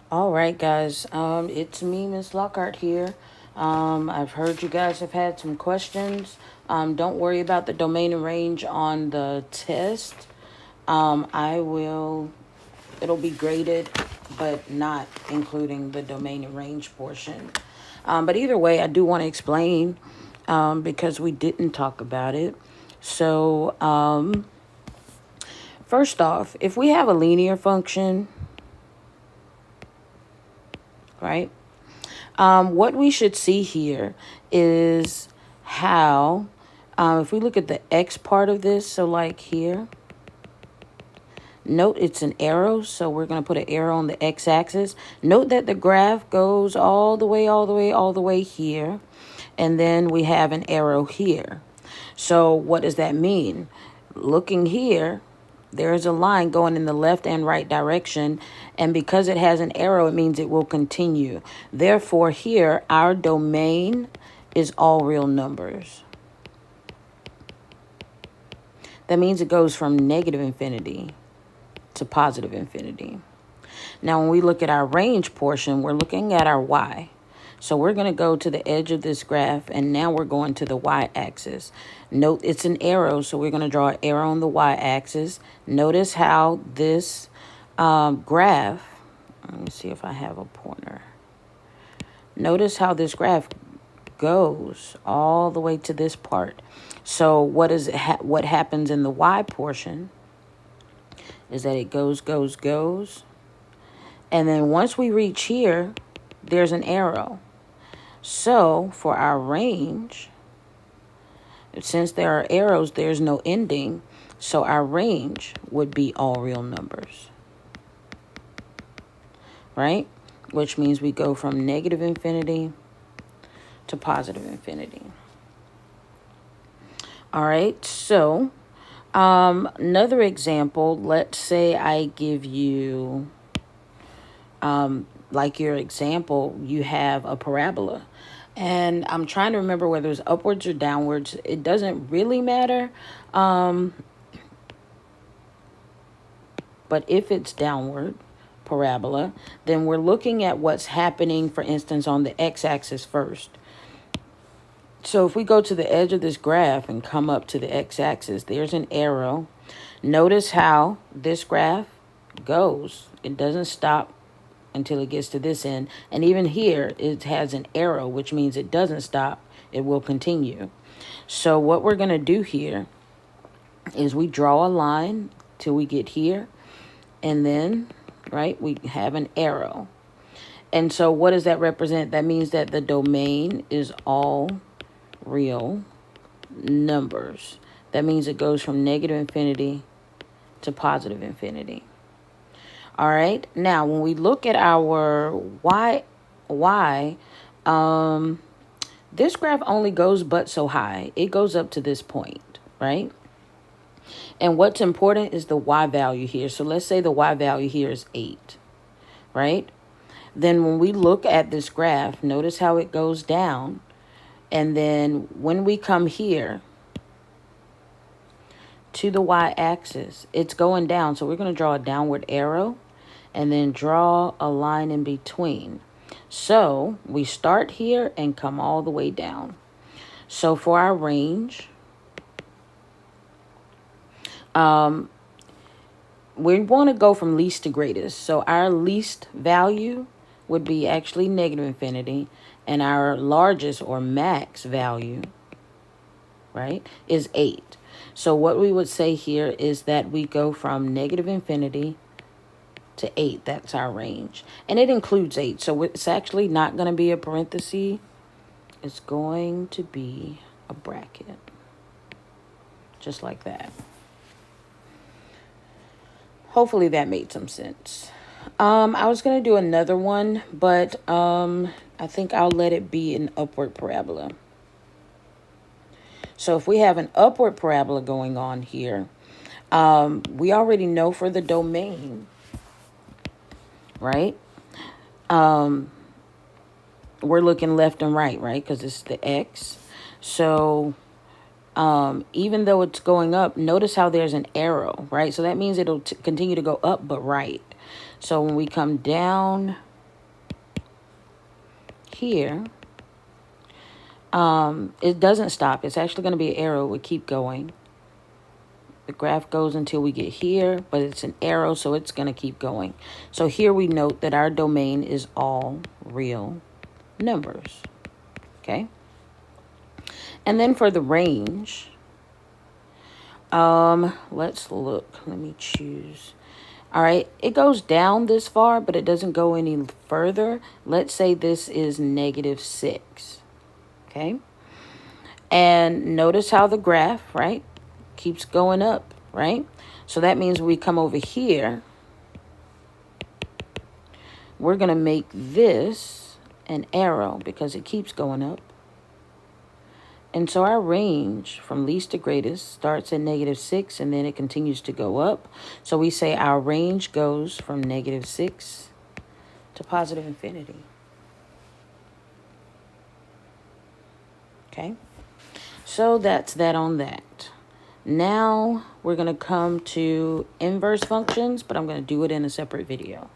All right, guys. It's me, Miss Lockhart here. I've heard you guys have had some questions. Don't worry about the domain and range on the test. I will. It'll be graded, but not including the domain and range portion. But either way, I do want to explain because we didn't talk about it. So, first off, if we have a linear function, right? What we should see here is how, if we look at the x part of this, so like here, note it's an arrow, so we're going to put an arrow on the x-axis. Note that the graph goes all the way, all the way, all the way here, and then we have an arrow here. So what does that mean? Looking here, there's a line going in the left and right direction, and because it has an arrow, it means it will continue. Therefore, here, our domain is all real numbers. That means it goes from negative infinity to positive infinity. Now, when we look at our range portion, we're looking at our y. So we're going to go to the edge of this graph, and now we're going to the y-axis. Note it's an arrow, so we're going to draw an arrow on the y-axis. Notice how this graph, let me see if I have a pointer. Notice how this graph goes all the way to this part. So what happens in the y portion is that it goes, goes, goes. And then once we reach here, there's an arrow. So for our range, since there are arrows, there's no ending. So our range would be all real numbers, right? Which means we go from negative infinity to positive infinity. All right, so another example, let's say I give you, like your example, you have a parabola. And I'm trying to remember whether it's upwards or downwards. It doesn't really matter. But if it's downward parabola, then we're looking at what's happening, for instance, on the x-axis first. So if we go to the edge of this graph and come up to the x-axis, there's an arrow. Notice how this graph goes. It doesn't stop until it gets to this end. And even here, it has an arrow, which means it doesn't stop. It will continue. So what we're going to do here is we draw a line till we get here. And then, right, we have an arrow. And so what does that represent? That means that the domain is all real numbers. That means it goes from negative infinity to positive infinity. All right. Now, when we look at our y, this graph only goes but so high. It goes up to this point, right? And what's important is the y value here. So let's say the y value here is 8, right? Then when we look at this graph, notice how it goes down. And then when we come here to the y-axis, it's going down. So we're going to draw a downward arrow and then draw a line in between. So we start here and come all the way down. So for our range, we want to go from least to greatest. So our least value would be actually negative infinity, and our largest or max value, right, is 8. So what we would say here is that we go from negative infinity to 8. That's our range. And it includes 8. So it's actually not going to be a parenthesis. It's going to be a bracket. Just like that. Hopefully that made some sense. I was going to do another one, but I think I'll let it be an upward parabola. So if we have an upward parabola going on here, we already know for the domain, right? We're looking left and right, right? Because it's the x. So even though it's going up, notice how there's an arrow, right? So that means it'll continue to go up, but right. So when we come down here, it doesn't stop. It's actually going to be an arrow. It would keep going. The graph goes until we get here, but it's an arrow, so it's going to keep going. So here we note that our domain is all real numbers. Okay? And then for the range, let's look. Let me choose. All right, it goes down this far, but it doesn't go any further. Let's say this is -6. Okay? And notice how the graph, right, keeps going up, right? So that means we come over here, we're going to make this an arrow because it keeps going up. And so our range from least to greatest starts at -6 and then it continues to go up. So we say our range goes from -6 to positive infinity. Okay? So that's that on that. Now we're going to come to inverse functions, but I'm going to do it in a separate video.